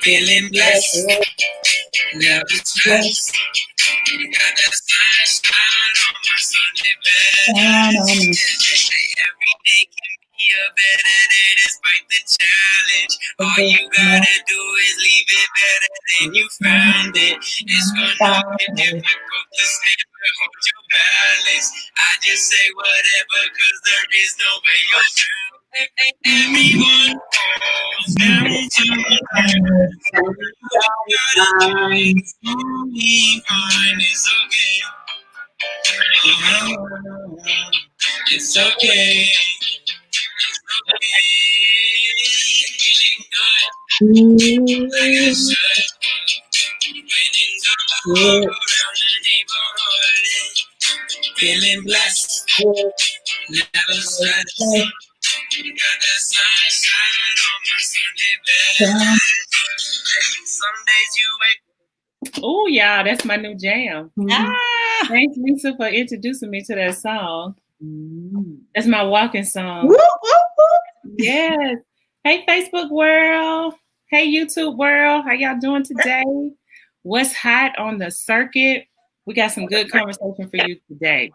Feeling blessed, never stressed. Got that sunshine on my Sunday best. Every day can be a better day despite the challenge. All you gotta do is leave it better than you found it. It's gonna be difficult to stay but hold your balance. I just say whatever cause there is no way you're down. Everyone falls down to the ground. Be fine, it's okay. It's okay. Feeling good. Like I should. Winning good around the neighborhood. Feeling blessed. Never stressed. Got that sunshine on my Sunday bed. Some days you wake. Oh, y'all, that's my new jam. Thanks, Lisa, for introducing me to that song. That's my walking song. Yes. Hey, Facebook world. Hey, YouTube world. How y'all doing today? What's hot on the circuit? We got some good conversation for you today.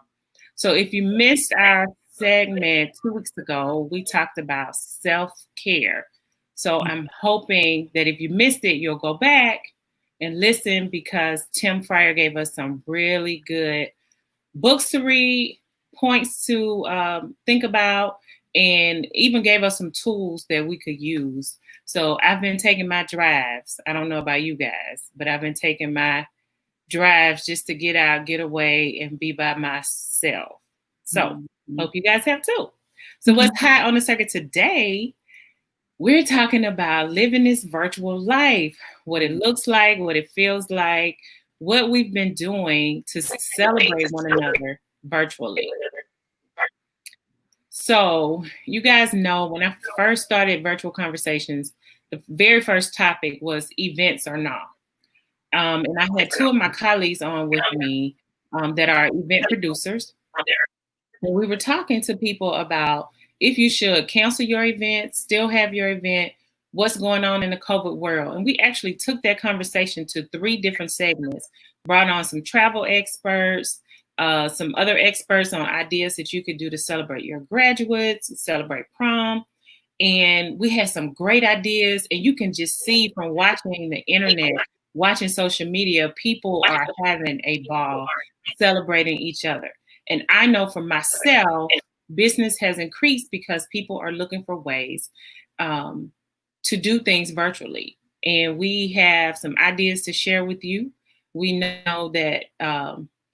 So if you missed our segment 2 weeks ago, we talked about self-care. So I'm hoping that if you missed it, you'll go back and listen because Tim Fryer gave us some really good books to read, points to think about, and even gave us some tools that we could use. So I've been taking my drives. I don't know about you guys, but I've been taking my drives just to get out, get away, and be by myself. So hope you guys have too. So what's hot on the circuit today? We're talking about living this virtual life, what it looks like, what it feels like, what we've been doing to celebrate one another virtually. So you guys know when I first started Virtual Conversations, the very first topic was events or not. And I had two of my colleagues on with me that are event producers. And we were talking to people about if you should cancel your event, still have your event, what's going on in the COVID world. And we actually took that conversation to 3 different segments, brought on some travel experts, some other experts on ideas that you could do to celebrate your graduates, celebrate prom. And we had some great ideas. And you can just see from watching the internet, watching social media, people are having a ball celebrating each other. And I know for myself, business has increased because people are looking for ways to do things virtually. And we have some ideas to share with you. We know that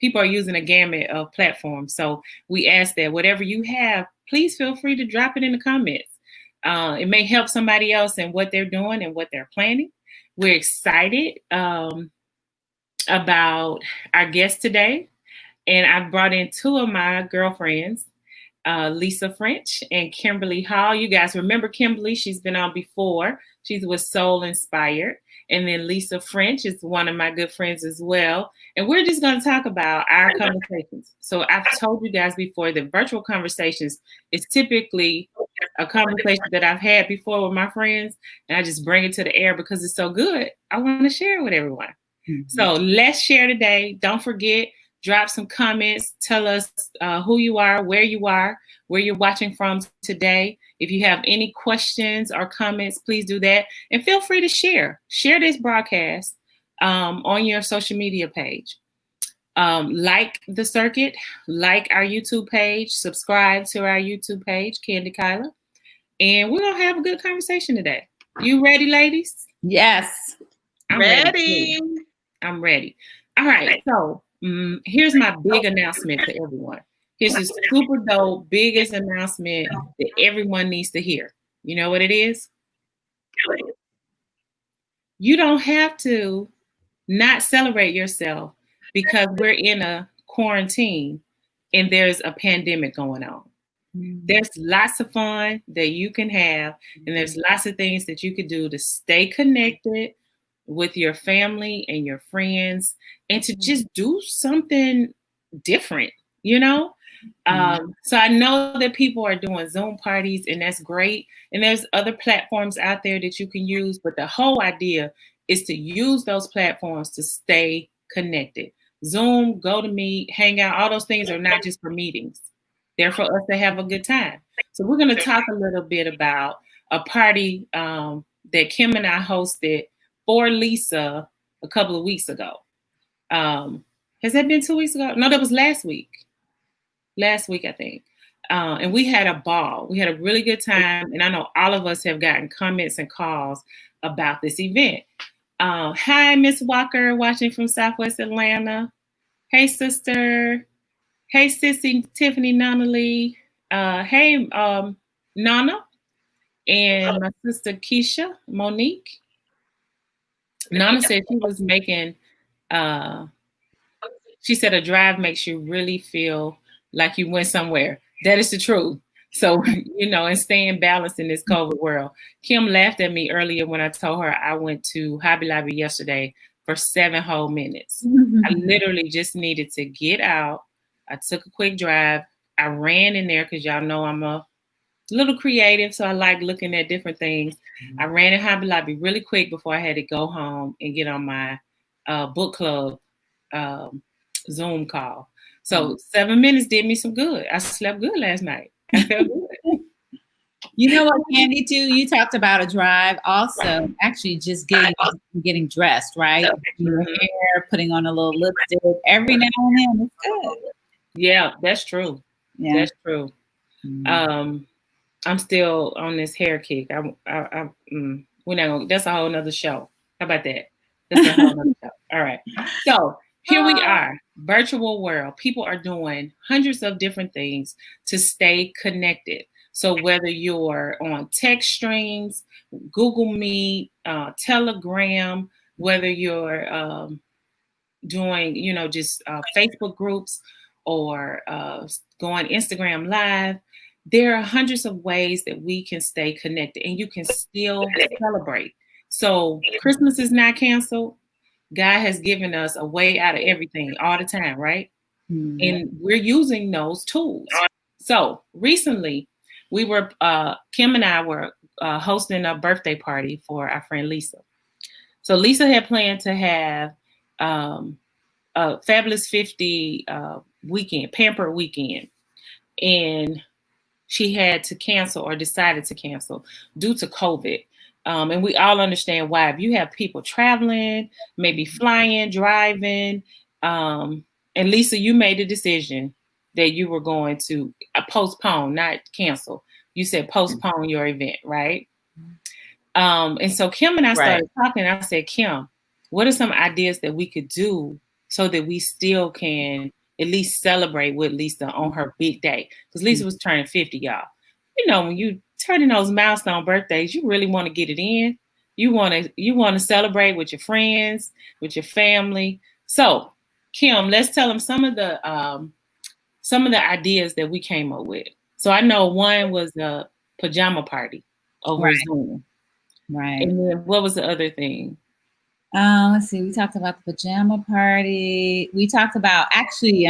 people are using a gamut of platforms. So we ask that whatever you have, please feel free to drop it in the comments. It may help somebody else in what they're doing and what they're planning. We're excited about our guest today. And I've brought in 2 of my girlfriends, Lisa French and Kimberly Hall. You guys remember Kimberly? She's been on before. She's with Soul Inspired. And then Lisa French is one of my good friends as well. And we're just going to talk about our conversations. So I've told you guys before that Virtual Conversations is typically a conversation that I've had before with my friends. And I just bring it to the air because it's so good. I want to share it with everyone. So let's share today. Don't forget, drop some comments. Tell us who you are, where you're watching from today. If you have any questions or comments, please do that. And feel free to share. Share this broadcast on your social media page. Like the circuit, like our YouTube page, subscribe to our YouTube page, Candy Kyla. And we're going to have a good conversation today. You ready, ladies? Yes. I'm ready. I'm ready. All right. So here's my big announcement to everyone. Here's this super dope, biggest announcement that everyone needs to hear. You know what it is? You don't have to not celebrate yourself because we're in a quarantine and there's a pandemic going on. There's lots of fun that you can have, and there's lots of things that you could do to stay connected with your family and your friends and to just do something different, you know? So I know that people are doing Zoom parties, and that's great. And there's other platforms out there that you can use, but the whole idea is to use those platforms to stay connected. Zoom, GoToMeet, Hangout, all those things are not just for meetings. They're for us to have a good time. So we're going to talk a little bit about a party that Kim and I hosted for Lisa a couple of weeks ago. Has that been 2 weeks ago? No, that was last week. Last week, I think. And we had a ball. We had a really good time. And I know all of us have gotten comments and calls about this event. Hi, Miss Walker, watching from Southwest Atlanta. Hey, sister. Hey, sissy Tiffany Nunley. Hey, Nana. And my sister Keisha Monique. Nana said she was making, she said a drive makes you really feel like you went somewhere. That is the truth. So, and staying balanced in this COVID world. Kim laughed at me earlier when I told her I went to Hobby Lobby yesterday for 7 whole minutes. I literally just needed to get out. I took a quick drive. I ran in there because y'all know I'm a little creative, so I like looking at different things. I ran in Hobby Lobby really quick before I had to go home and get on my book club Zoom call. So 7 minutes did me some good. I slept good last night. I felt good. You know what, Candy, too? You talked about a drive. Also, actually just getting dressed, right? Your hair, putting on a little lipstick. Every now and then, it's good. Yeah, that's true. Yeah. That's true. I'm still on this hair kick. We're not gonna, that's a whole nother show. How about that? That's a whole nother show. All right. So here we are, virtual world. People are doing hundreds of different things to stay connected. So whether you're on text streams, Google Meet, Telegram, whether you're doing, just Facebook groups or going Instagram Live, there are hundreds of ways that we can stay connected and you can still celebrate. So Christmas is not canceled. God has given us a way out of everything all the time, right? And we're using those tools. So recently, we were, Kim and I were hosting a birthday party for our friend Lisa. So Lisa had planned to have a Fabulous 50 weekend, pamper weekend. And she had to cancel or decided to cancel due to COVID. And we all understand why. If you have people traveling, maybe flying, driving, and Lisa, you made a decision that you were going to postpone, not cancel. You said postpone your event, right? And so Kim and I started talking. And I said, Kim, what are some ideas that we could do so that we still can at least celebrate with Lisa on her big day? Because Lisa was turning 50, y'all. When you turning those milestone birthdays, you really want to get it in. You want to celebrate with your friends, with your family. So, Kim, let's tell them some of the ideas that we came up with. So I know one was the pajama party over Zoom. Right. And then what was the other thing? Let's see. We talked about the pajama party. We talked about actually,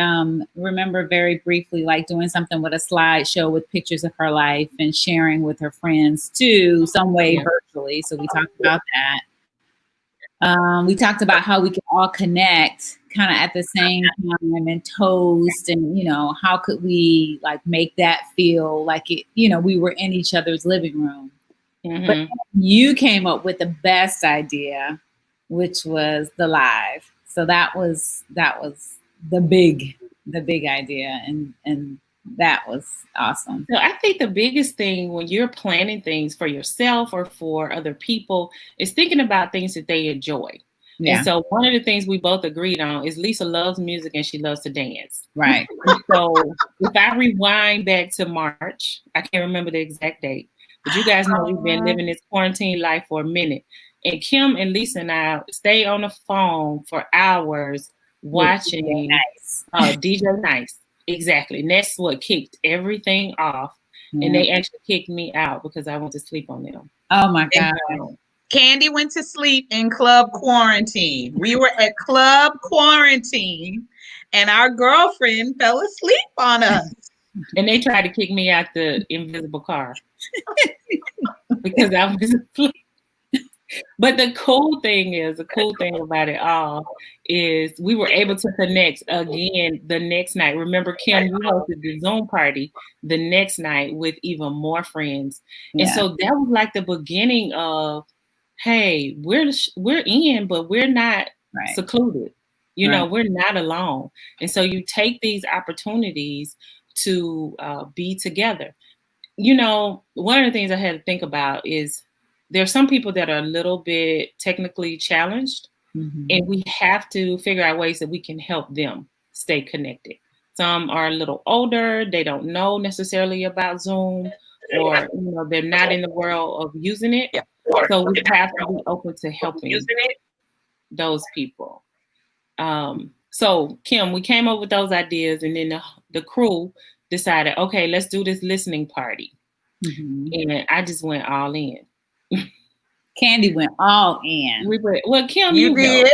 remember very briefly, like doing something with a slideshow with pictures of her life and sharing with her friends too, some way virtually. So we talked about that. We talked about how we could all connect kind of at the same time and toast and, how could we like make that feel like it, we were in each other's living room. But you came up with the best idea, which was the live. So that was the big idea, and that was awesome. So I think the biggest thing when you're planning things for yourself or for other people is thinking about things that they enjoy. Yeah. And so one of the things we both agreed on is Lisa loves music and she loves to dance. Right. So if I rewind back to March, I can't remember the exact date, but you guys know we've been living this quarantine life for a minute. And Kim and Lisa and I stayed on the phone for hours watching DJ Nice. Exactly. And that's what kicked everything off. And they actually kicked me out because I went to sleep on them. Oh my God. Candy went to sleep in club quarantine. We were at club quarantine. and our girlfriend fell asleep on us. And they tried to kick me out the invisible car because I was asleep. But the cool thing about it all is we were able to connect again the next night. Remember, Kim, you hosted the Zoom party the next night with even more friends. And so that was like the beginning of, hey, we're in, but we're not secluded. You know, we're not alone. And so you take these opportunities to be together. You know, one of the things I had to think about is there are some people that are a little bit technically challenged, and we have to figure out ways that we can help them stay connected. Some are a little older, they don't know necessarily about Zoom, or you know, they're not in the world of using it. So we have to be open to helping those people. So Kim, we came up with those ideas, and then the crew decided, okay, let's do this listening party. And I just went all in. Candy went all in. Well, Kim, you did.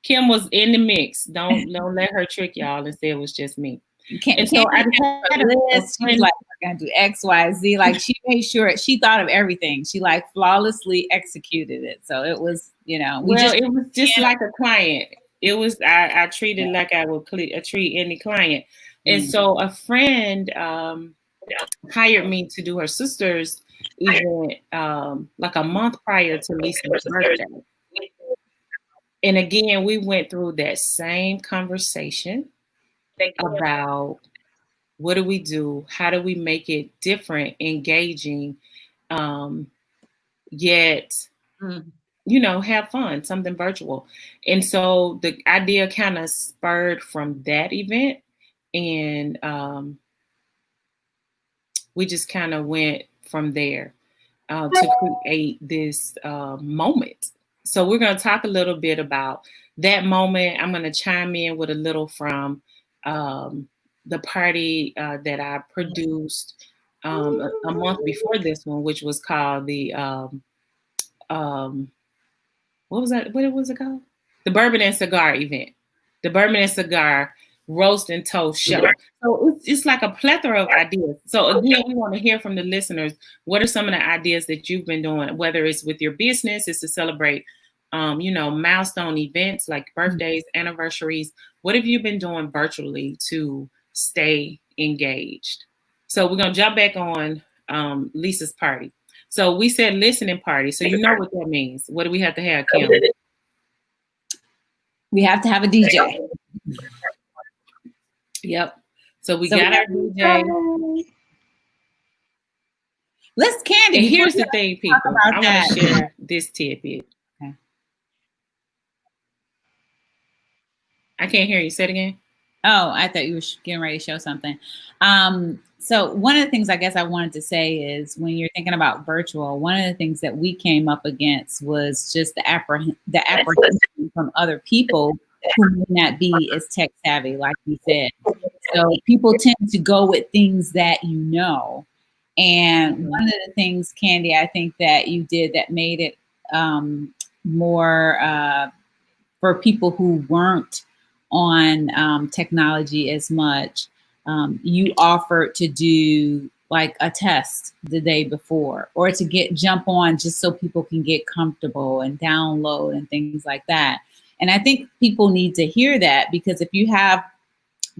Kim was in the mix. Don't let her trick y'all and say it was just me. And so I had a list. She was like, we're gonna do X, Y, Z. Like she made sure she thought of everything. She like flawlessly executed it. So it was, you know, it was just like a client. It was I treated like I would treat any client. And so a friend hired me to do her sister's event like a month prior to Lisa's birthday. And again, we went through that same conversation about what do we do? How do we make it different, engaging, yet, you know, have fun, something virtual. And so the idea kind of spurred from that event. And we just kind of went from there to create this moment. So we're going to talk a little bit about that moment. I'm going to chime in with a little from the party that I produced a month before this one, which was called the, what was it called? The Bourbon and Cigar event. The Bourbon and Cigar Roast and Toast show. So it's like a plethora of ideas. So again, we want to hear from the listeners. What are some of the ideas that you've been doing, whether it's with your business, it's to celebrate, you know, milestone events like birthdays, anniversaries. What have you been doing virtually to stay engaged? So we're going to jump back on Lisa's party. So we said listening party. So you know what that means. What do we have to have, Kim? We have to have a DJ. Yep. So we got our DJ. Let's Candy. And here's the thing, people. I want to share this tidbit. Okay. I can't hear you. Say it again. Oh, I thought you were getting ready to show something. So one of the things I guess I wanted to say is when you're thinking about virtual, one of the things that we came up against was just the apprehension from other people who may not be as tech savvy, like you said. So people tend to go with things that you know. And one of the things, Candy, I think that you did that made it more for people who weren't on technology as much, you offered to do like a test the day before, or to jump on just so people can get comfortable and download and things like that. And I think people need to hear that, because if you have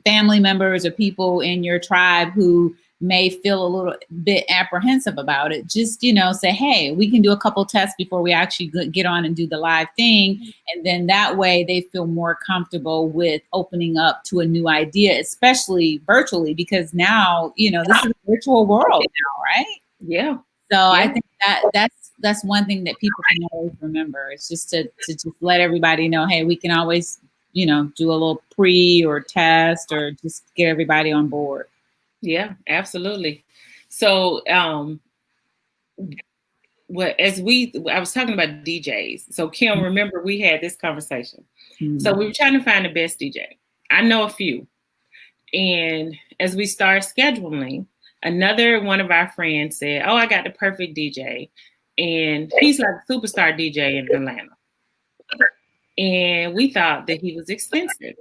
family members or people in your tribe who may feel a little bit apprehensive about it, just, you know, say, hey, we can do a couple tests before we actually get on and do the live thing. And then that way they feel more comfortable with opening up to a new idea, especially virtually, because now, you know, this is a virtual world now, right? Yeah. So I think that's one thing that people can always remember. It's just to just let everybody know, hey, we can always, you know, do a little pre or test or just get everybody on board. Yeah, absolutely. So, I was talking about DJs. So Kim, remember we had this conversation. So we were trying to find the best DJ. I know a few. And as we start scheduling, another one of our friends said, oh, I got the perfect DJ. And he's like a superstar DJ in Atlanta. and we thought that he was expensive.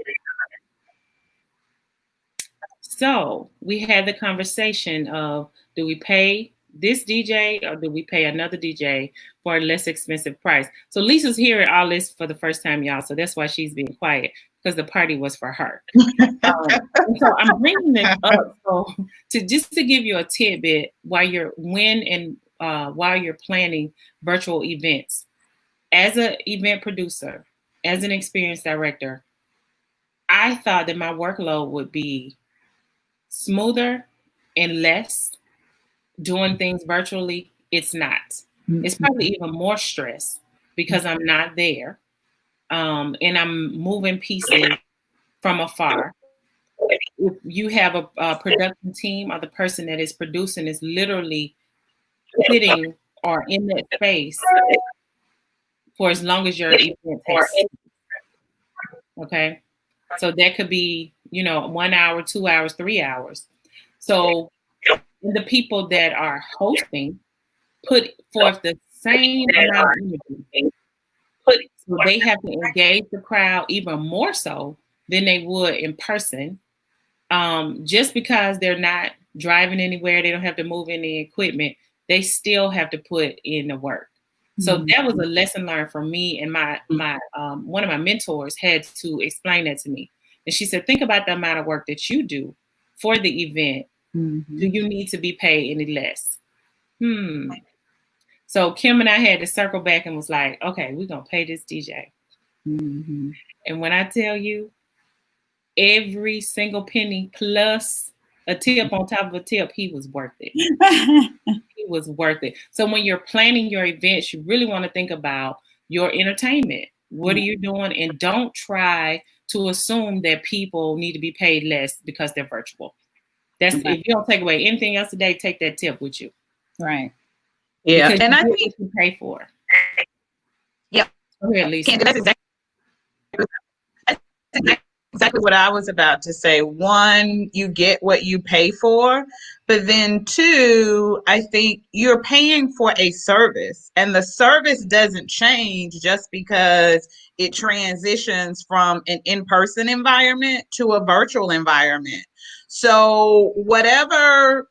So we had the conversation of, do we pay this DJ or do we pay another DJ for a less expensive price? So Lisa's hearing all this for the first time, y'all. So that's why she's being quiet, because the party was for her. So I'm bringing this up to give you a tidbit while you're planning virtual events. As an event producer, as an experienced director, I thought that my workload would be smoother and less doing things virtually. It's not. Mm-hmm. It's probably even more stress because I'm not there, and I'm moving pieces from afar. If you have a production team, or the person that is producing is literally sitting or in that space for as long as your event takes. Okay, so that could be 1 hour, 2 hours, 3 hours. So the people that are hosting put forth the same amount of energy. So they have to engage the crowd even more so than they would in person. Just because they're not driving anywhere, they don't have to move any equipment, they still have to put in the work. So that was a lesson learned for me, and my one of my mentors had to explain that to me. And she said, think about the amount of work that you do for the event. Mm-hmm. Do you need to be paid any less? So Kim and I had to circle back and was like, okay, we're going to pay this DJ. Mm-hmm. And when I tell you, every single penny plus a tip on top of a tip, he was worth it. He was worth it. So when you're planning your events, you really want to think about your entertainment. What are you doing? And don't try to assume that people need to be paid less because they're virtual. That's right. If you don't take away anything else today, take that tip with you. Right. Yeah. Because and I think you pay for. Yeah. Go ahead, Lisa. That's exactly what I was about to say. One, you get what you pay for, but then two, I think you're paying for a service, and the service doesn't change just because it transitions from an in-person environment to a virtual environment. So whatever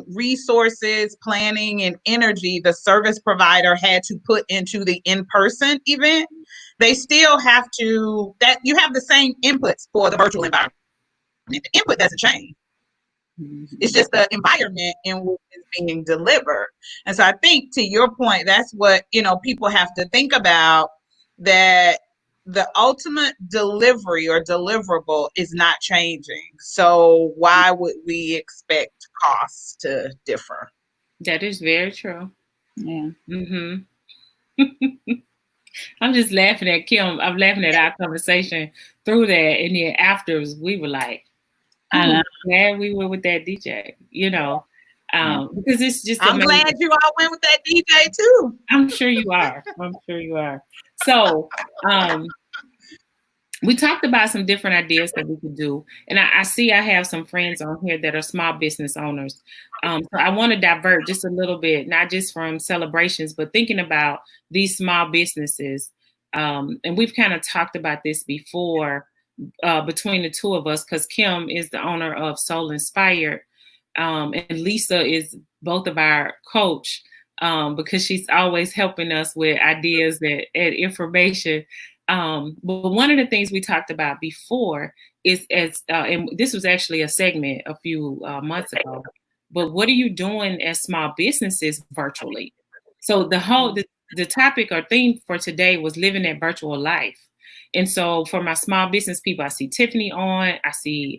resources, planning, and energy the service provider had to put into the in-person event, they still have to, that you have the same inputs for the virtual environment. The input doesn't change. It's just the environment in which is being delivered. And so I think, to your point, that's what, people have to think about, that the ultimate delivery or deliverable is not changing. So why would we expect costs to differ? That is very true. Yeah. Mm-hmm. I'm just laughing at Kim. I'm laughing at our conversation through that. And then afterwards, we were like, I'm glad we were with that DJ, because it's just I'm amazing. glad you all went with that DJ too. I'm sure you are. So we talked about some different ideas that we could do. And I see I have some friends on here that are small business owners. So I want to divert just a little bit, not just from celebrations, but thinking about these small businesses. And we've kind of talked about this before between the two of us, because Kim is the owner of Soul Inspired. And Lisa is both of our coach, because she's always helping us with ideas and information. But one of the things we talked about before is, and this was actually a segment a few months ago, but what are you doing as small businesses virtually? So the topic or theme for today was living that virtual life. And so for my small business people, I see Tiffany on, I see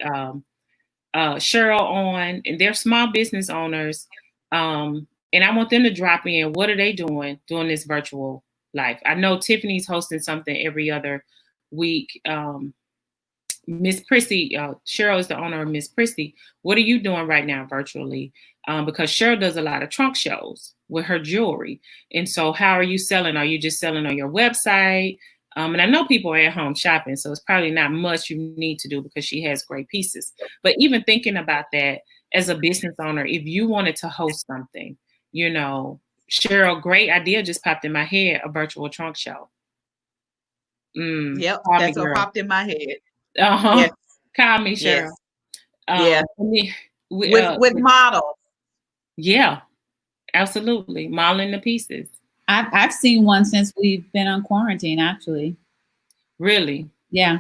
Cheryl on, and they're small business owners. And I want them to drop in. What are they doing this virtual life? I know Tiffany's hosting something every other week. Miss Prissy, Cheryl is the owner of Miss Prissy. What are you doing right now virtually? Because Cheryl does a lot of trunk shows with her jewelry. And so how are you selling? Are you just selling on your website? And I know people are at home shopping, so it's probably not much you need to do because she has great pieces. But even thinking about that as a business owner, if you wanted to host something, Cheryl, great idea just popped in my head, a virtual trunk show. Yep, Call me, that's what girl. popped in my head. Yes. Yes, Call me, yes, Cheryl. yeah. We, With models. yeah, absolutely. Modeling the pieces. I've seen one since we've been on quarantine, actually. Really? Yeah.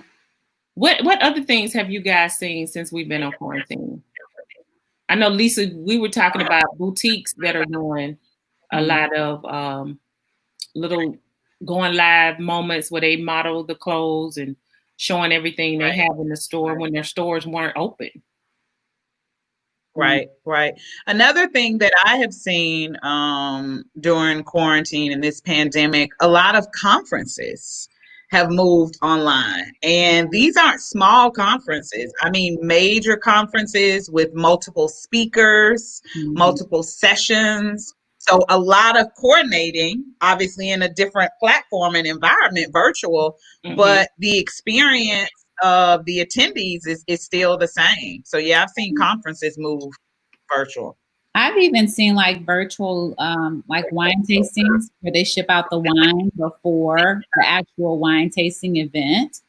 What other things have you guys seen since we've been on quarantine? I know, Lisa, we were talking about boutiques that are doing a lot of little going live moments where they model the clothes and showing everything they have in the store when their stores weren't open. Right. Another thing that I have seen during quarantine and this pandemic, a lot of conferences have moved online. And these aren't small conferences. I mean, major conferences with multiple speakers, multiple sessions. So a lot of coordinating, obviously in a different platform and environment, virtual, but the experience of the attendees is still the same. So yeah, I've seen conferences move virtual. I've even seen like virtual like wine tastings where they ship out the wine before the actual wine tasting event.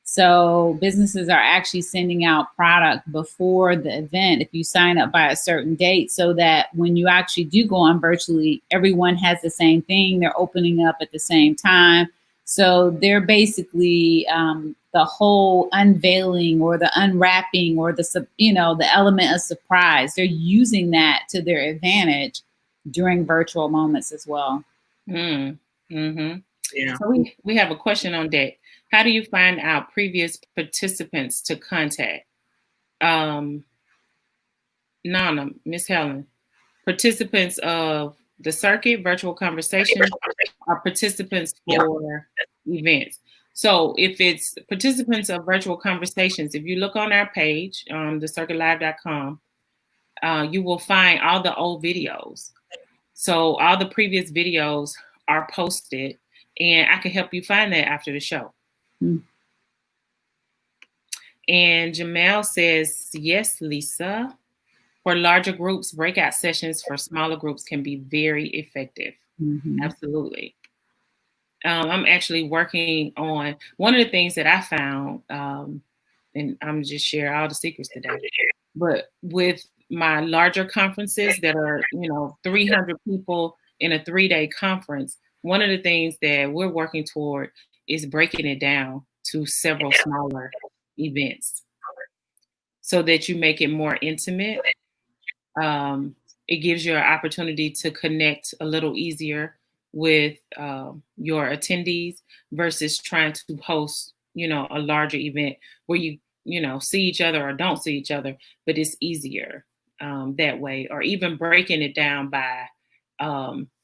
So businesses are actually sending out product before the event if you sign up by a certain date, so that when you actually do go on virtually, everyone has the same thing. They're opening up at the same time. So they're basically the whole unveiling or the unwrapping or the element of surprise. They're using that to their advantage during virtual moments as well. Yeah. So we have a question on that. How do you find out previous participants to contact? Nana, Miss Helen, participants of the circuit, virtual conversations, are participants for events. So if it's participants of virtual conversations, if you look on our page, thecircuitlive.com, you will find all the old videos. So all the previous videos are posted, and I can help you find that after the show. And Jamel says, yes, Lisa. For larger groups, breakout sessions for smaller groups can be very effective. Absolutely. I'm actually working on one of the things that I found, and I'm just share all the secrets today. But with my larger conferences that are, 300 people in a 3-day conference, one of the things that we're working toward is breaking it down to several smaller events so that you make it more intimate. It gives you an opportunity to connect a little easier with your attendees versus trying to host, a larger event where you see each other or don't see each other, but it's easier that way. Or even breaking it down by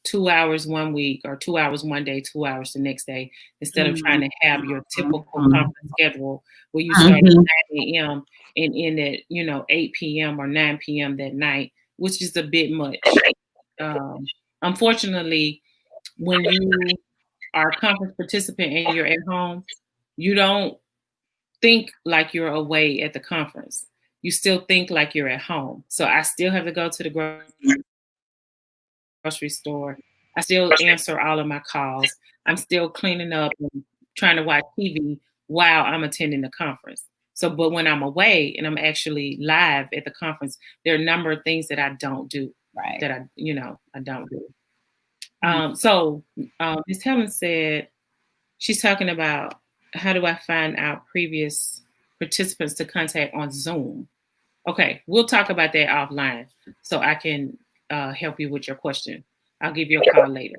2 hours one week or 2 hours one day, 2 hours the next day, instead of trying to have your typical conference schedule where you start at 9 a.m. and end at 8 p.m. or 9 p.m. that night, which is a bit much. Unfortunately, when you are a conference participant and you're at home, you don't think like you're away at the conference. You still think like you're at home. So I still have to go to the grocery store. I still answer all of my calls. I'm still cleaning up and trying to watch TV while I'm attending the conference. So, but when I'm away and I'm actually live at the conference, there are a number of things that I don't do. Right. That I don't do. So Ms. Helen said she's talking about how do I find out previous participants to contact on Zoom. Okay, we'll talk about that offline so I can help you with your question. I'll give you a call later.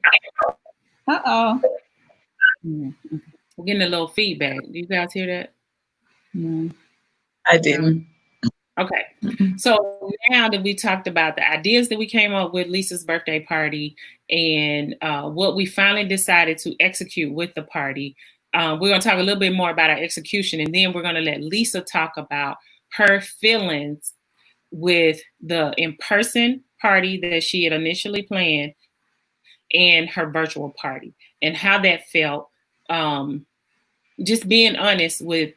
Uh-oh. We're getting a little feedback. Do you guys hear that? I didn't. Okay. So now that we talked about the ideas that we came up with Lisa's birthday party and what we finally decided to execute with the party, we're going to talk a little bit more about our execution, and then we're going to let Lisa talk about her feelings with the in-person party that she had initially planned and her virtual party and how that felt. Just being honest with,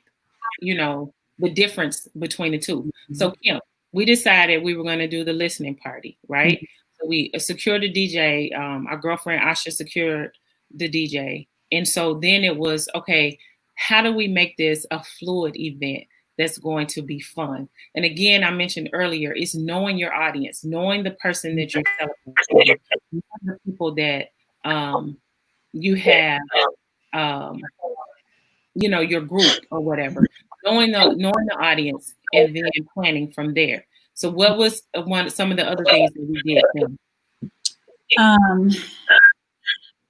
the difference between the two. So Kim, we decided we were going to do the listening party, right? So we secured the DJ. Our girlfriend Asha secured the DJ. And so then it was, okay, how do we make this a fluid event that's going to be fun? And again, I mentioned earlier, it's knowing your audience, knowing the person that you're celebrating, knowing the people that you have, your group or whatever, knowing the audience, and then planning from there. So what was some of the other things that we did then?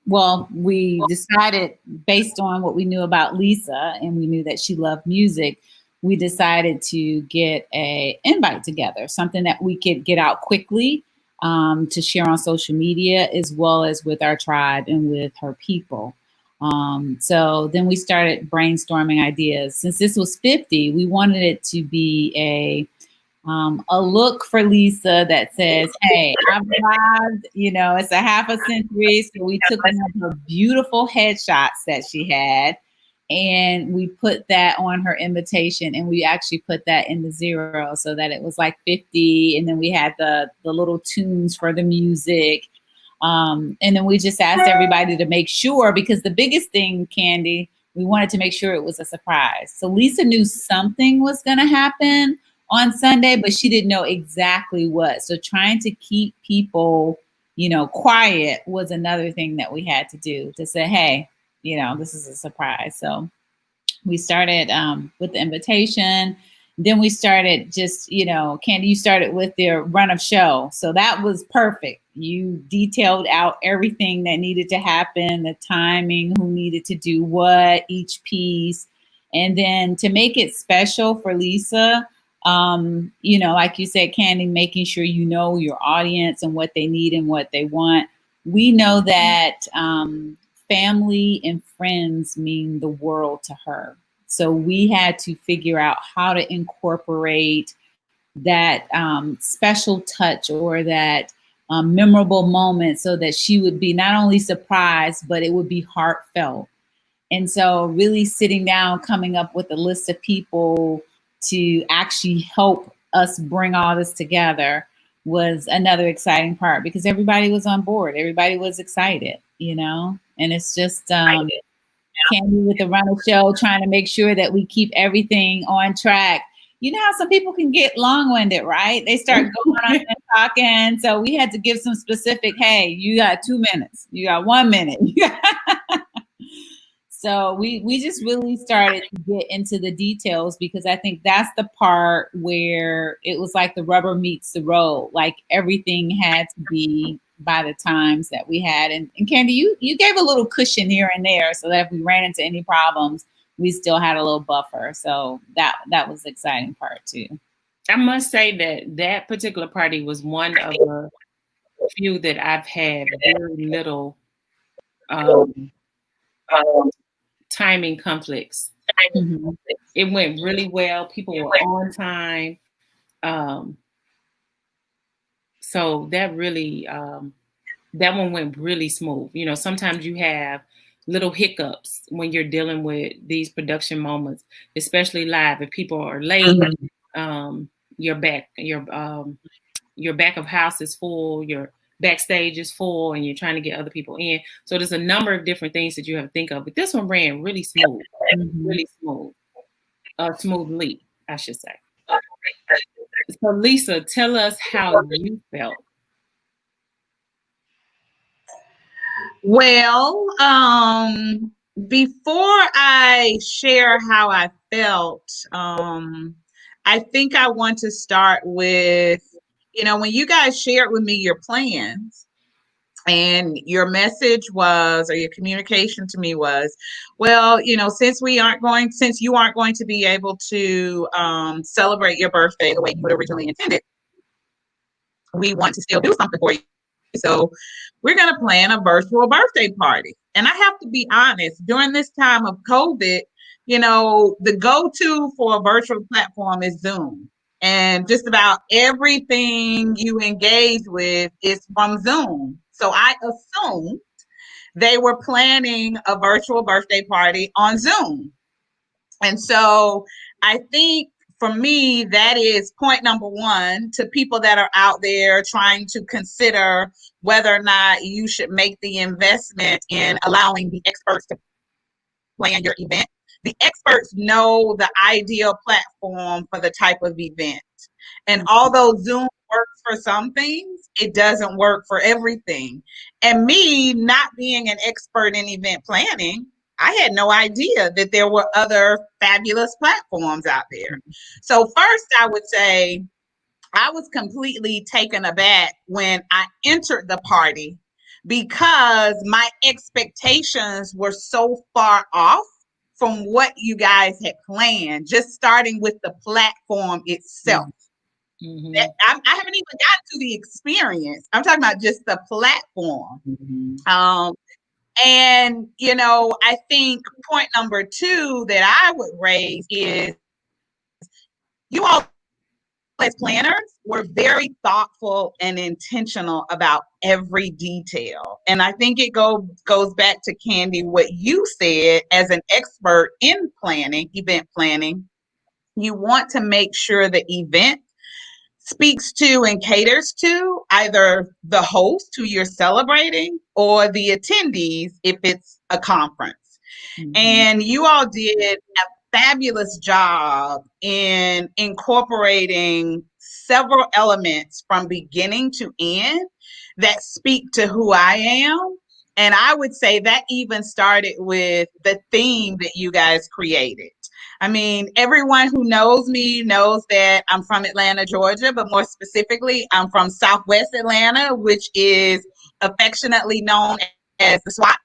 Well, we decided based on what we knew about Lisa, and we knew that she loved music, we decided to get an invite together, something that we could get out quickly to share on social media, as well as with our tribe and with her people. So then we started brainstorming ideas. Since this was 50, we wanted it to be a look for Lisa that says, hey, I've arrived, it's a half a century. So we took one of her beautiful headshots that she had, and we put that on her invitation, and we actually put that in the 0 so that it was like 50. And then we had the little tunes for the music. And then we just asked everybody to make sure, because the biggest thing, Candy, we wanted to make sure it was a surprise. So Lisa knew something was going to happen on Sunday, but she didn't know exactly what. So trying to keep people, quiet was another thing that we had to do, to say, hey, this is a surprise. So we started with the invitation. Then we started just, Candy, you started with the run of show. So that was perfect. You detailed out everything that needed to happen, the timing, who needed to do what, each piece. And then to make it special for Lisa, like you said, Candy, making sure your audience and what they need and what they want. We know that family and friends mean the world to her. So we had to figure out how to incorporate that special touch or that memorable moment so that she would be not only surprised, but it would be heartfelt. And so really sitting down, coming up with a list of people to actually help us bring all this together was another exciting part, because everybody was on board. Everybody was excited, and it's just Candy with the run of show, trying to make sure that we keep everything on track. You know how some people can get long-winded, right? They start going on and talking. So we had to give some specific, hey, you got 2 minutes. You got 1 minute. So we just really started to get into the details, because I think that's the part where it was like the rubber meets the road. Like everything had to be by the times that we had. And Candy, you gave a little cushion here and there so that if we ran into any problems, we still had a little buffer. So that was the exciting part too. I must say that particular party was one of the few that I've had very little timing conflicts. Mm-hmm. It went really well. People were on time. So that really, that one went really smooth. Sometimes you have little hiccups when you're dealing with these production moments, especially live. If people are late, your back of house is full, your backstage is full, and you're trying to get other people in. So there's a number of different things that you have to think of. But this one ran really smooth, really smooth, smoothly, I should say. So Lisa, tell us how you felt. Well, before I share how I felt, I think I want to start with, when you guys shared with me your plans, and your message was, or your communication to me was, well, since you aren't going to be able to celebrate your birthday the way you would originally intended, we want to still do something for you. So we're going to plan a virtual birthday party. And I have to be honest, during this time of COVID, the go-to for a virtual platform is Zoom. And just about everything you engage with is from Zoom. So I assumed they were planning a virtual birthday party on Zoom. And so I think for me, that is point number one to people that are out there trying to consider whether or not you should make the investment in allowing the experts to plan your event. the experts know the ideal platform for the type of event. And although Zoom works for some things, it doesn't work for everything. And me not being an expert in event planning, I had no idea that there were other fabulous platforms out there. So first, I would say I was completely taken aback when I entered the party because my expectations were so far off from what you guys had planned, just starting with the platform itself. Mm-hmm. I haven't even gotten to the experience. I'm talking about just the platform. Mm-hmm. And, you know, I think point number 2 that I would raise is you all as planners were very thoughtful and intentional about every detail. And I think it goes back to Candy, what you said as an expert in planning, event planning. You want to make sure the event speaks to and caters to either the host who you're celebrating or the attendees if it's a conference. Mm-hmm. And you all did a fabulous job in incorporating several elements from beginning to end that speak to who I am. And I would say that even started with the theme that you guys created. I mean, everyone who knows me knows that I'm from Atlanta, Georgia, but more specifically, I'm from Southwest Atlanta, which is affectionately known as the SWAT.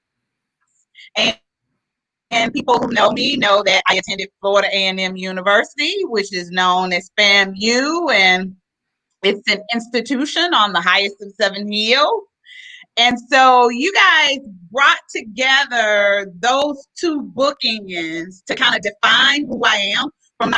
And people who know me know that I attended Florida A&M University, which is known as FAMU, and it's an institution on the highest of 7 hills. And so you guys brought together those 2 bookends to kind of define who I am from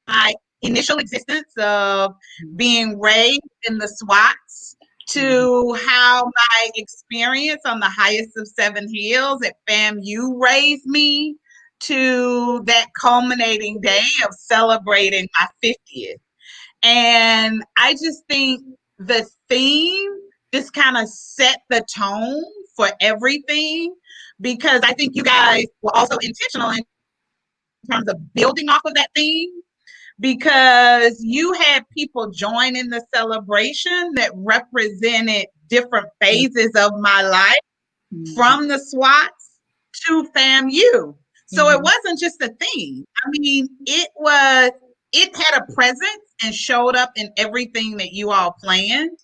my initial existence of being raised in the SWATs to how my experience on the highest of 7 hills at FAMU raised me to that culminating day of celebrating my 50th. And I just think the theme just kind of set the tone for everything, because I think you guys were also intentional in terms of building off of that theme, because you had people join in the celebration that represented different phases of my life, from the SWATs to FAMU. So it wasn't just a theme. I mean, it had a presence and showed up in everything that you all planned.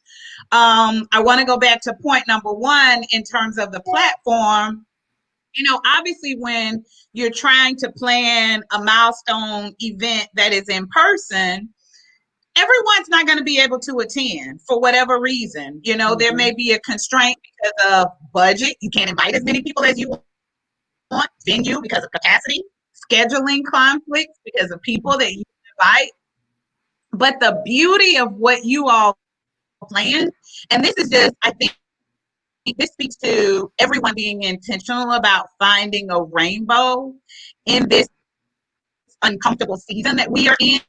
I want to go back to point number 1 in terms of the platform. You know, obviously when you're trying to plan a milestone event that is in person, everyone's not going to be able to attend for whatever reason. You know, there may be a constraint because of budget. You can't invite as many people as you want. Venue because of capacity. Scheduling conflicts because of people that you invite. But the beauty of what you all planned, and this is just, I think, this speaks to everyone being intentional about finding a rainbow in this uncomfortable season that we are in.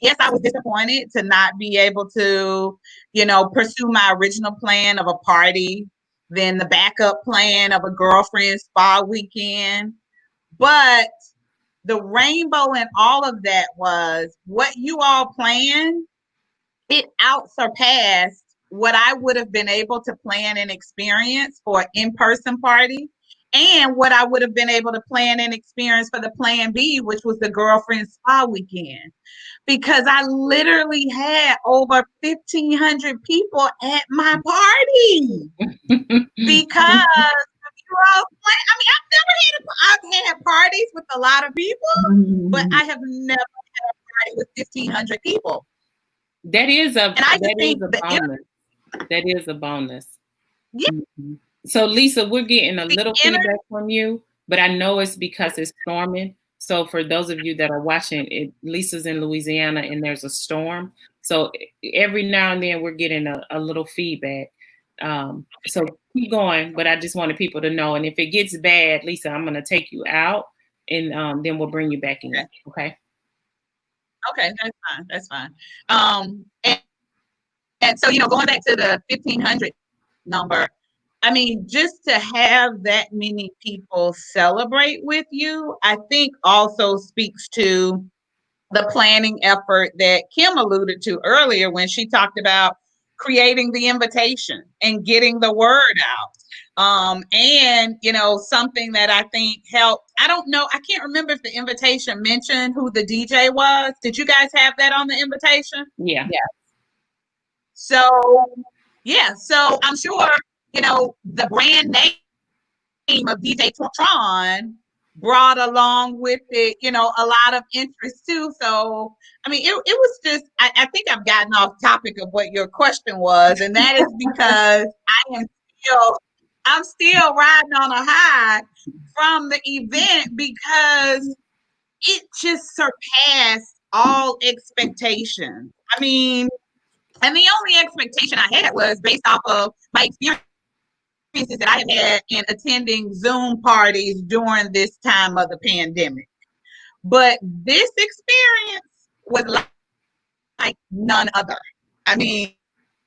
Yes, I was disappointed to not be able to, you know, pursue my original plan of a party, then the backup plan of a girlfriend spa weekend. But the rainbow in all of that was what you all planned. It outsurpassed what I would have been able to plan and experience for an in-person party, and what I would have been able to plan and experience for the plan B, which was the girlfriend spa weekend. Because I literally had over 1,500 people at my party because you all, I mean, I've had parties with a lot of people, but I have never had a party with 1,500 people. That is a bonus. That is a bonus. Yeah. Mm-hmm. So Lisa, we're getting a little feedback from you, but I know it's because it's storming. So for those of you that are watching, Lisa's in Louisiana and there's a storm. So every now and then we're getting a little feedback. So keep going, but I just wanted people to know. And if it gets bad, Lisa, I'm going to take you out and then we'll bring you back in. Okay. Okay, that's fine. And so, you know, going back to the 1,500 number, I mean, just to have that many people celebrate with you, I think also speaks to the planning effort that Kim alluded to earlier when she talked about creating the invitation and getting the word out. And something that I think helped. I don't know. I can't remember if the invitation mentioned who the DJ was. Did you guys have that on the invitation? Yeah. So, yeah. So I'm sure, the brand name of DJ Tron brought along with it, a lot of interest too. So, I mean, it was just, I think I've gotten off topic of what your question was, and that is because I'm still riding on a high from the event because it just surpassed all expectations. I mean, and the only expectation I had was based off of my experiences that I have had in attending Zoom parties during this time of the pandemic. But this experience was like none other. I mean,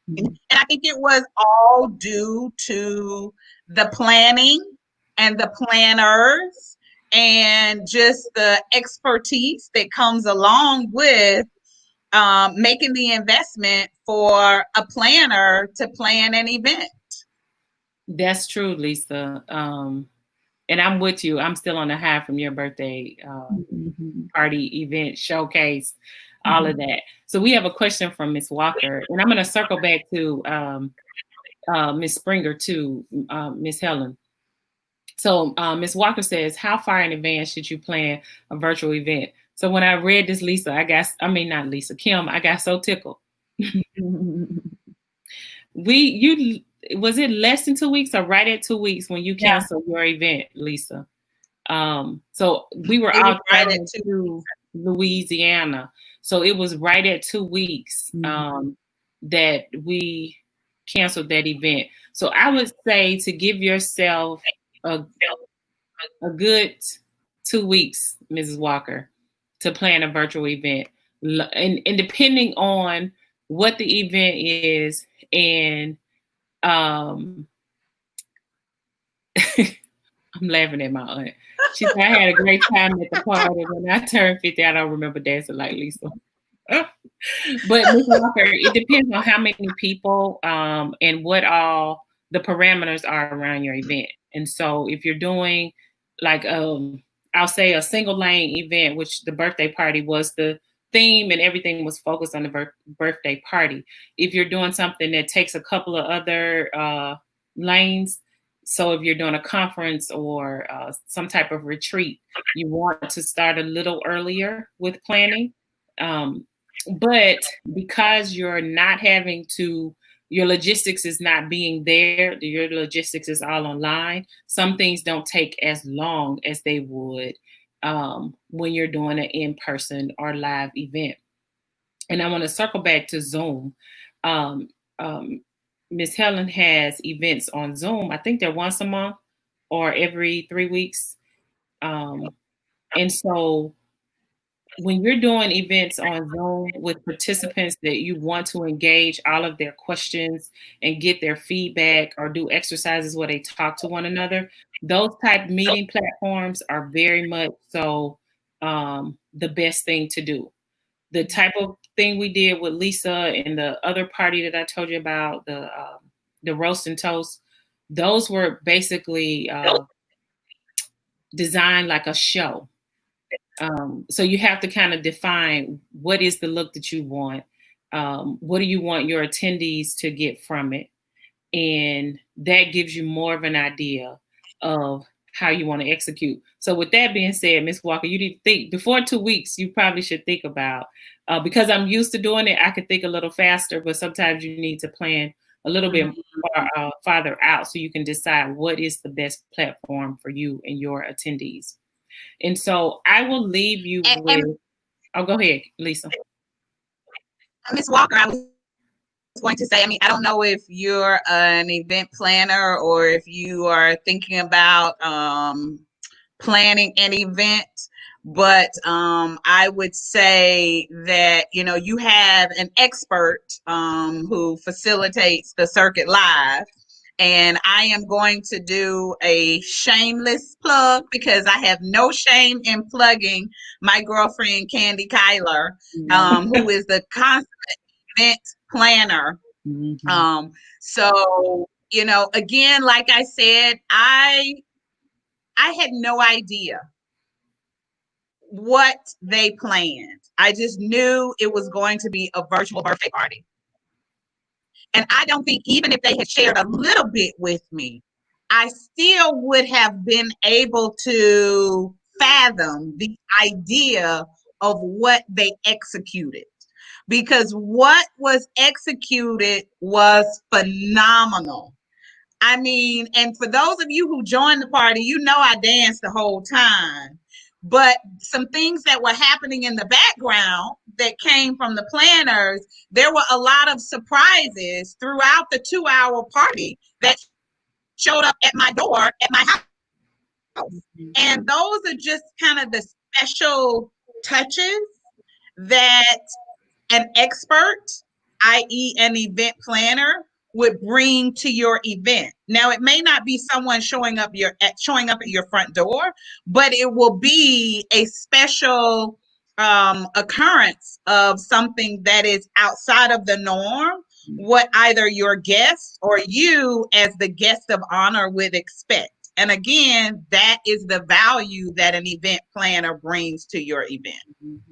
and I think it was all due to the planning and the planners and just the expertise that comes along with making the investment for a planner to plan an event. That's true, Lisa. And I'm with you. I'm still on the high from your birthday party, event, showcase, all of that. So we have a question from Miss Walker, and I'm going to circle back to Miss Springer too, Miss Helen. So Miss Walker says, how far in advance should you plan a virtual event? So when I read this, Kim, I got so tickled. Was it less than 2 weeks or right at 2 weeks when you canceled your event, Lisa? So we were out right to Louisiana. So it was right at 2 weeks that we canceled that event. So I would say to give yourself a good 2 weeks, Mrs. Walker, to plan a virtual event. And depending on what the event is, and I'm laughing at my aunt. She said, I had a great time at the party. When I turned 50, I don't remember dancing like Lisa. But Ms. Walker, it depends on how many people and what all the parameters are around your event. And so if you're doing like, I'll say a single lane event, which the birthday party was the theme and everything was focused on the birthday party. If you're doing something that takes a couple of other lanes, so if you're doing a conference or some type of retreat, you want to start a little earlier with planning. But because you're not having to, your logistics is not being there, your logistics is all online, some things don't take as long as they would when you're doing an in-person or live event. And I want to circle back to Zoom. Ms. Helen has events on Zoom. I think they're once a month or every 3 weeks. And so when you're doing events on Zoom with participants that you want to engage all of their questions and get their feedback or do exercises where they talk to one another, those type meeting platforms are very much so the best thing to do. The type of thing we did with Lisa and the other party that I told you about, the roast and toast, those were basically designed like a show. So you have to kind of define what is the look that you want. What do you want your attendees to get from it? And that gives you more of an idea of how you want to execute. So with that being said, Ms. Walker, you need to think before 2 weeks, you probably should think about, because I'm used to doing it, I could think a little faster, but sometimes you need to plan a little bit farther out so you can decide what is the best platform for you and your attendees. And so I will leave you with, go ahead, Lisa. Ms. Walker, I was going to say, I mean, I don't know if you're an event planner or if you are thinking about planning an event, but I would say that, you have an expert who facilitates the Circuit Live. And I am going to do a shameless plug because I have no shame in plugging my girlfriend, Candy Kyler, who is the consummate event planner. So, you know, again, like I said, I had no idea what they planned. I just knew it was going to be a virtual birthday party. And I don't think even if they had shared a little bit with me, I still would have been able to fathom the idea of what they executed. Because what was executed was phenomenal. I mean, and for those of you who joined the party, you know I danced the whole time. But some things that were happening in the background that came from the planners, there were a lot of surprises throughout the 2-hour party that showed up at my door at my house. And those are just kind of the special touches that an expert, i.e. an event planner, would bring to your event. Now, it may not be someone showing up at your front door, but it will be a special occurrence of something that is outside of the norm, what either your guest or you as the guest of honor would expect. And again, that is the value that an event planner brings to your event.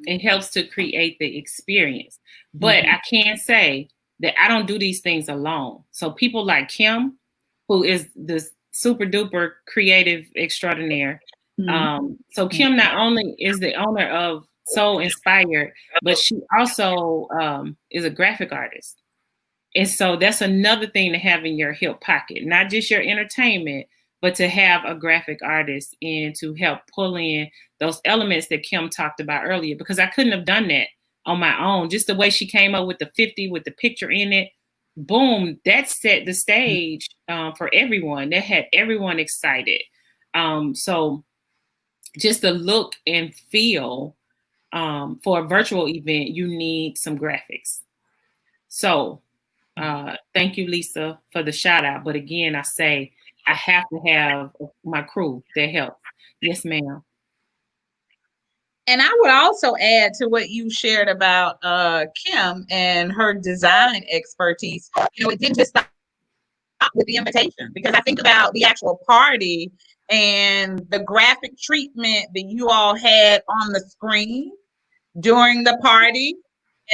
It helps to create the experience. But I can say that I don't do these things alone. So people like Kim, who is the super duper creative extraordinaire. So Kim not only is the owner of Soul Inspired, but she also is a graphic artist. And so that's another thing to have in your hip pocket, not just your entertainment, but to have a graphic artist and to help pull in those elements that Kim talked about earlier, because I couldn't have done that on my own. Just the way she came up with the 50 with the picture in it, boom, that set the stage for everyone. That had everyone excited. So just the look and feel for a virtual event, you need some graphics. So thank you, Lisa, for the shout out. But again, I say, I have to have my crew that helps. Yes, ma'am. And I would also add to what you shared about Kim and her design expertise. You know, it didn't just stop with the invitation, because I think about the actual party and the graphic treatment that you all had on the screen during the party,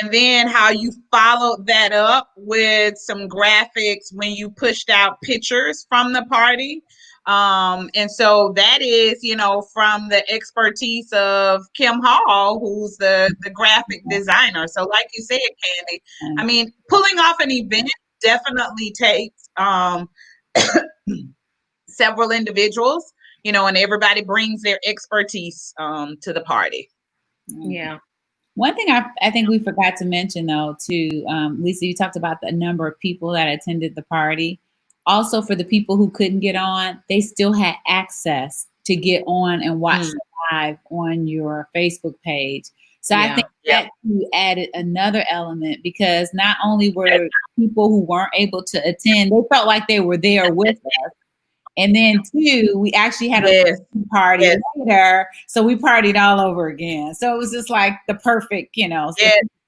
and then how you followed that up with some graphics when you pushed out pictures from the party. And so that is, you know, from the expertise of Kim Hall, who's the graphic designer. So like you said, Candy, I mean, pulling off an event definitely takes several individuals, you know, and everybody brings their expertise to the party. Yeah. One thing I think we forgot to mention, though, too, Lisa, you talked about the number of people that attended the party. Also, for the people who couldn't get on, they still had access to get on and watch live on your Facebook page. So I think that you added another element, because not only were people who weren't able to attend, they felt like they were there with us. And then two, we actually had a party later, so we partied all over again. So it was just like the perfect, you know,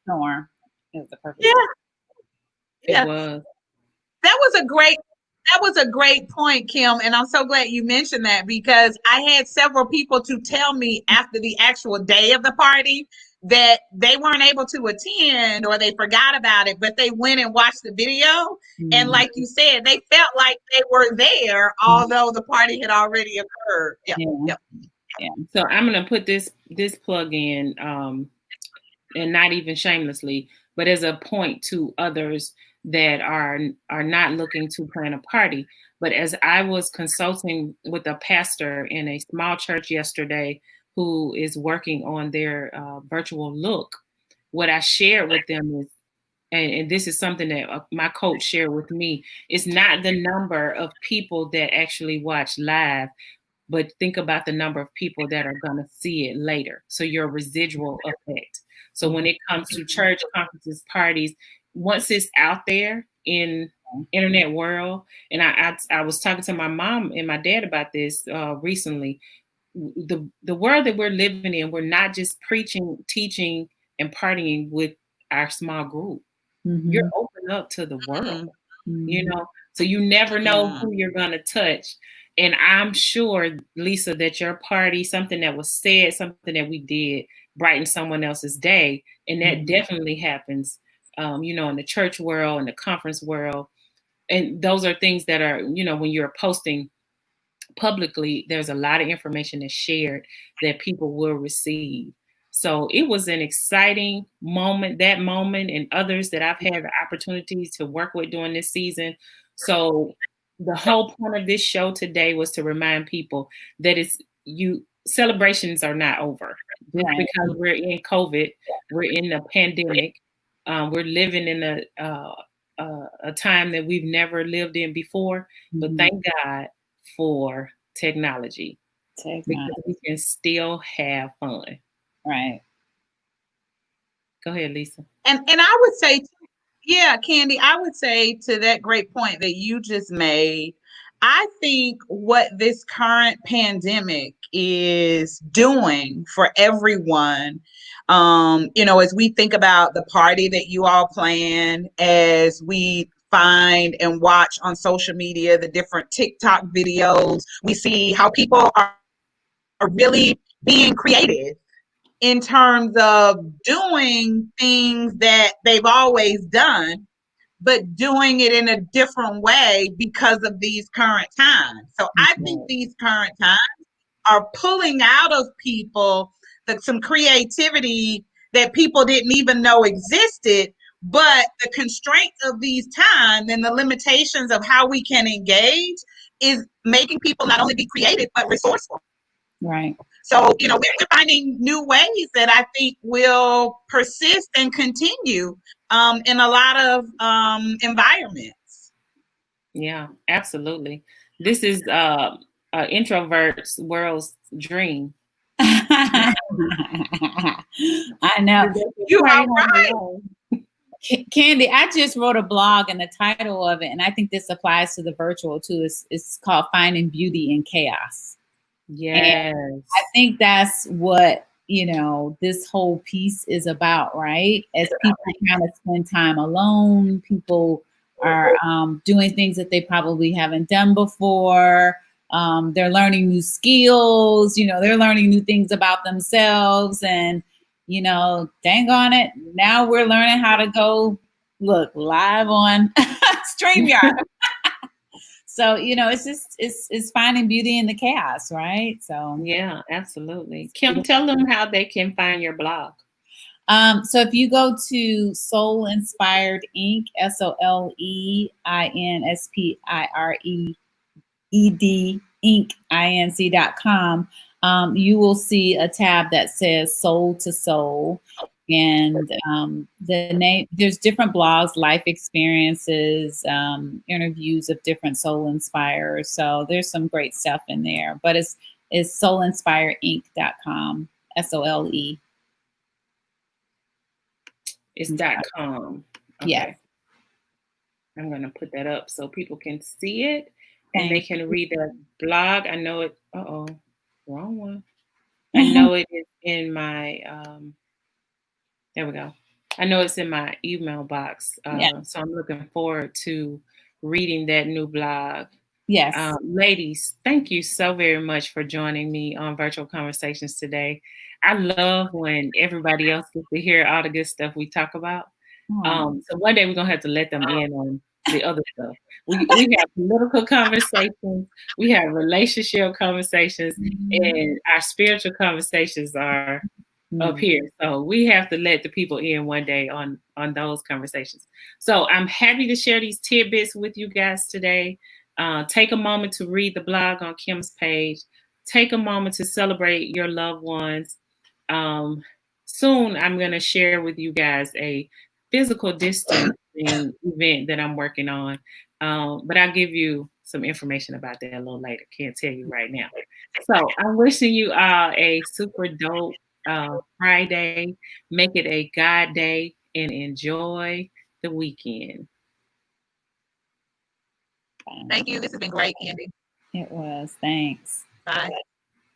storm. It was the perfect storm. Yeah. It was. That was a great point, Kim, and I'm so glad you mentioned that, because I had several people to tell me after the actual day of the party that they weren't able to attend or they forgot about it, but they went and watched the video. And like you said, they felt like they were there, although the party had already occurred. Yeah. So I'm going to put this plug in, and not even shamelessly, but as a point to others that are not looking to plan a party. But as I was consulting with a pastor in a small church yesterday who is working on their virtual look, what I shared with them is, and this is something that my coach shared with me, it's not the number of people that actually watch live, but think about the number of people that are going to see it later. So your residual effect. So when it comes to church conferences, parties, once it's out there in internet world. And I was talking to my mom and my dad about this recently. The world that we're living in, we're not just preaching, teaching, and partying with our small group. Mm-hmm. You're open up to the world, Mm-hmm. you know, so you never know who you're going to touch. And I'm sure, Lisa, that your party, something that was said, something that we did, brightened someone else's day. And that definitely happens, you know, in the church world, in the conference world. And those are things that are, you know, when you're posting publicly, there's a lot of information that's shared that people will receive. So it was an exciting moment, that moment, and others that I've had the opportunity to work with during this season. So the whole point of this show today was to remind people that celebrations are not over. Just because we're in COVID, we're in the pandemic, we're living in a time that we've never lived in before. But thank God for technology, because we can still have fun. Right. Go ahead, Lisa. And I would say, yeah, Candy, I would say to that great point that you just made, I think what this current pandemic is doing for everyone, you know, as we think about the party that you all plan, as we find and watch on social media the different TikTok videos, we see how people are really being creative in terms of doing things that they've always done, but doing it in a different way because of these current times. So I think these current times are pulling out of people some creativity that people didn't even know existed, but the constraints of these times and the limitations of how we can engage is making people not only be creative, but resourceful. Right. So, you know, we're finding new ways that I think will persist and continue in a lot of environments. Yeah, absolutely. This is introvert's world's dream. I know. You are right. Candy, I just wrote a blog and the title of it, and I think this applies to the virtual too. It's called Finding Beauty in Chaos. Yes. And I think that's what, you know, this whole piece is about, right? As people kind of spend time alone, people are doing things that they probably haven't done before. They're learning new skills, you know, they're learning new things about themselves. And, you know, dang on it, now we're learning how to go look live on StreamYard. So, you know, it's finding beauty in the chaos, right? So yeah, absolutely. Kim, tell them how they can find your blog. So if you go to Soul Inspired Inc., SOLEINSPIRED Inc. INC.com, you will see a tab that says Soul to Soul. And the name, there's different blogs, life experiences, interviews of different soul inspirers. So there's some great stuff in there. But it's soulinspiredinc.com, SOLE. It's .com. Okay. Yes. I'm going to put that up so people can see it and they can read the blog. I know it. Uh-oh, wrong one. I know it is in my, there we go. I know it's in my email box. So I'm looking forward to reading that new blog. Yes. Ladies, thank you so very much for joining me on Virtual Conversations today. I love when everybody else gets to hear all the good stuff we talk about. So one day we're going to have to let them in on the other stuff. We have political conversations, we have relationship conversations, and our spiritual conversations are up here. So we have to let the people in one day on those conversations. So I'm happy to share these tidbits with you guys today. Take a moment to read the blog on Kim's page. Take a moment to celebrate your loved ones. Soon I'm going to share with you guys a physical distancing event that I'm working on. But I'll give you some information about that a little later. Can't tell you right now. So I'm wishing you all a super dope Friday. Make it a God day and enjoy the weekend. Bye. Thank you. This has been great, Candy. It was. Thanks. Bye.